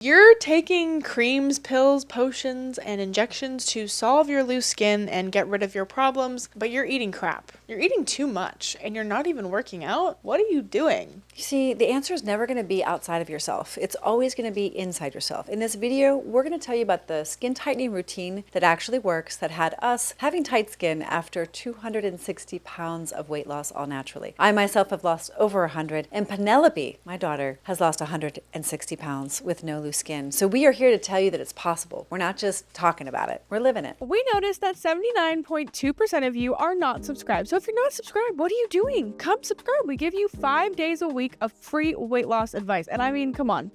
You're taking creams, pills, potions, and injections to solve your loose skin and get rid of your problems, but you're eating crap. You're eating too much, and you're not even working out? What are you doing? You see, the answer is never going to be outside of yourself. It's always going to be inside yourself. In this video, we're going to tell you about the skin tightening routine that actually works, that had us having tight skin after 260 pounds of weight loss all naturally. I myself have lost over 100, and Penelope, my daughter, has lost 160 pounds with no loose skin. So we are here to tell you that it's possible. We're not just talking about it, we're living it. We noticed that 79.2% of you are not subscribed. So if you're not subscribed, what are you doing? Come subscribe. We give you 5 days a week of free weight loss advice. And I mean, come on.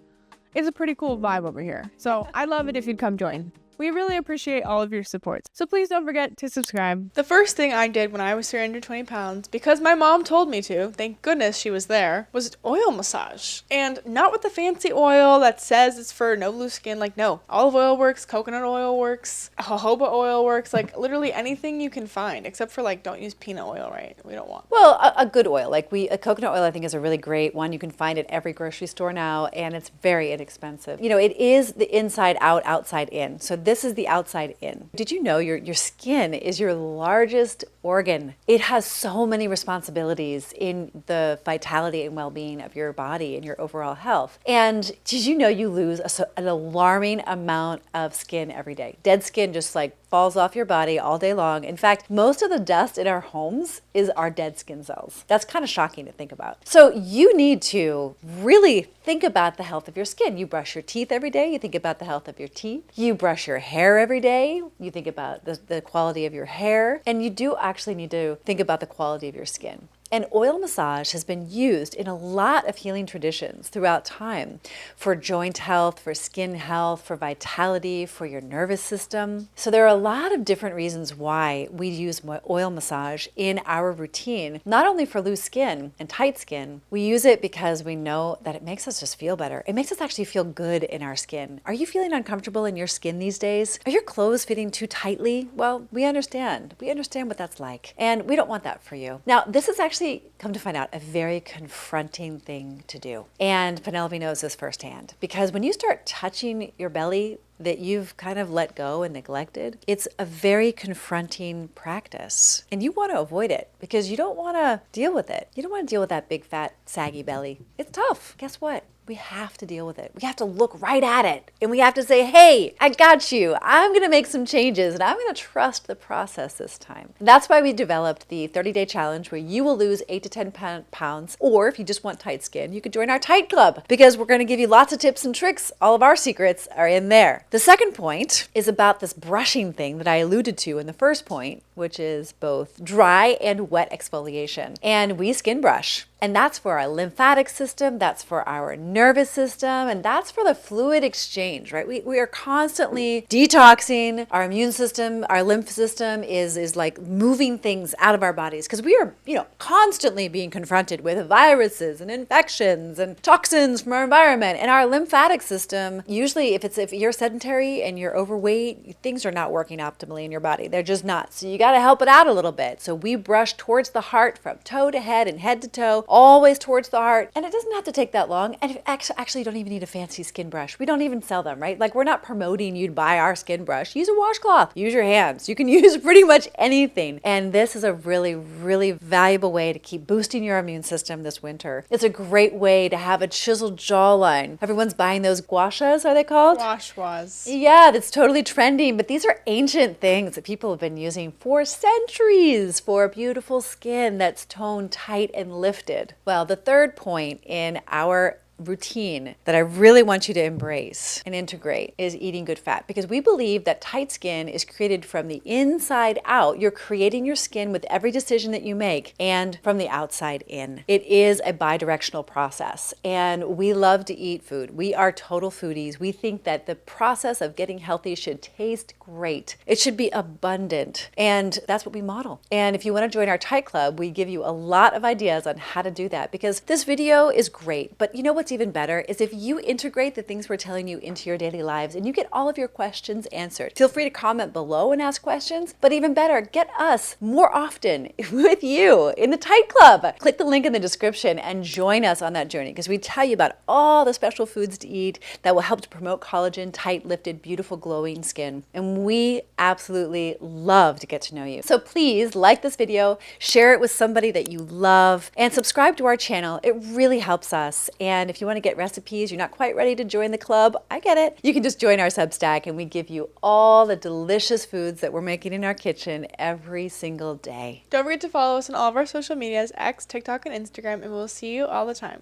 It's a pretty cool vibe over here. So I'd love it if you'd come join. We really appreciate all of your support. So please don't forget to subscribe. The first thing I did when I was 320 pounds, because my mom told me to, thank goodness she was there, was oil massage. And not with the fancy oil that says it's for no loose skin. Like, no, olive oil works, coconut oil works, jojoba oil works, like literally anything you can find, except for like, don't use peanut oil, right? We don't want. Well, a good oil, like a coconut oil I think is a really great one. You can find at every grocery store now, and it's very inexpensive. You know, it is the inside out, outside in. So this is the outside in. Did you know your skin is your largest organ? It has so many responsibilities in the vitality and well-being of your body and your overall health. And did you know you lose an alarming amount of skin every day? Dead skin just like falls off your body all day long. In fact, most of the dust in our homes is our dead skin cells. That's kind of shocking to think about. So you need to really think about the health of your skin. You brush your teeth every day. You think about the health of your teeth. You brush your hair every day. You think about the quality of your hair. And you do actually need to think about the quality of your skin. And oil massage has been used in a lot of healing traditions throughout time for joint health, for skin health, for vitality, for your nervous system. So there are a lot of different reasons why we use oil massage in our routine, not only for loose skin and tight skin. We use it because we know that it makes us just feel better. It makes us actually feel good in our skin. Are you feeling uncomfortable in your skin these days? Are your clothes fitting too tightly? Well, we understand. We understand what that's like. And we don't want that for you. Now, this is actually, come to find out, a very confronting thing to do. And Penelope knows this firsthand, because when you start touching your belly that you've kind of let go and neglected, it's a very confronting practice. And you want to avoid it because you don't want to deal with it. You don't want to deal with that big, fat, saggy belly. It's tough. Guess what? We have to deal with it. We have to look right at it. And we have to say, hey, I got you. I'm going to make some changes and I'm going to trust the process this time. And that's why we developed the 30-day challenge where you will lose 8 to 10 pounds. Or if you just want tight skin, you could join our Tight Club because we're going to give you lots of tips and tricks. All of our secrets are in there. The second point is about this brushing thing that I alluded to in the first point, which is both dry and wet exfoliation. And we skin brush. And that's for our lymphatic system, that's for our nervous system, and that's for the fluid exchange, right? We are constantly detoxing our immune system. Our lymph system is like moving things out of our bodies because we are, constantly being confronted with viruses and infections and toxins from our environment. And our lymphatic system, usually if you're sedentary and you're overweight, things are not working optimally in your body. They're just not. So you got to help it out a little bit. So we brush towards the heart from toe to head and head to toe, always towards the heart. And it doesn't have to take that long. And actually, you don't even need a fancy skin brush. We don't even sell them, right? Like, we're not promoting you to buy our skin brush. Use a washcloth. Use your hands. You can use pretty much anything. And this is a really, really valuable way to keep boosting your immune system this winter. It's a great way to have a chiseled jawline. Everyone's buying those gua shas, are they called? Gua shas. Yeah, that's totally trending. But these are ancient things that people have been using for centuries for beautiful skin that's toned tight and lifted. Well, the third point in our routine that I really want you to embrace and integrate is eating good fat, because we believe that tight skin is created from the inside out. You're creating your skin with every decision that you make, and from the outside in. It is a bi-directional process, and we love to eat food. We are total foodies. We think that the process of getting healthy should taste great. It should be abundant, and that's what we model. And if you want to join our Tight Club, we give you a lot of ideas on how to do that, because this video is great, but you know what's what's even better is if you integrate the things we're telling you into your daily lives and you get all of your questions answered. Feel free to comment below and ask questions, but even better, get us more often with you in the Tight Club. Click the link in the description and join us on that journey, because we tell you about all the special foods to eat that will help to promote collagen, tight, lifted, beautiful, glowing skin. And we absolutely love to get to know you. So please like this video, share it with somebody that you love, and subscribe to our channel. It really helps us. And if you want to get recipes, you're not quite ready to join the club, I get it. You can just join our Substack and we give you all the delicious foods that we're making in our kitchen every single day. Don't forget to follow us on all of our social medias, X, TikTok, and Instagram, and we'll see you all the time.